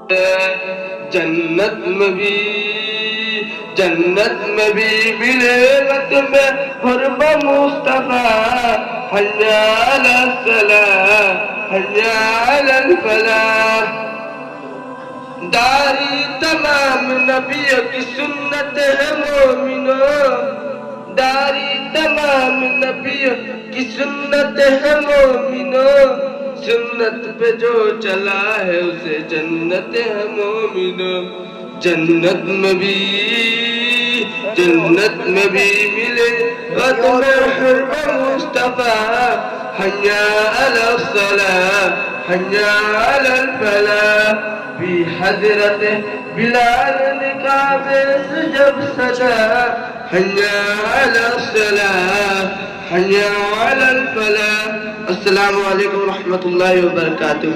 جنت میں بھی ملے گا تمہیں قرب مصطفیٰ حیا علی الصلاۃ حیا علی الفلاح داری تمام نبیوں کی سنت ہے مومنوں داری تمام نبیوں کی سنت ہے مومنوں سنت پہ جو چلا ہے اسے جنت ہے مومنوں جنت میں بھی ملے گا تمہیں حرب مصطفیٰ حیا علی الصلاۃ حیا علی الفلاح بھی حضرت بلال نے کعبے سے جب سجا حیا علی الصلاۃ حیا علی الفلاح۔ السلام علیکم ورحمۃ اللہ وبرکاتہ۔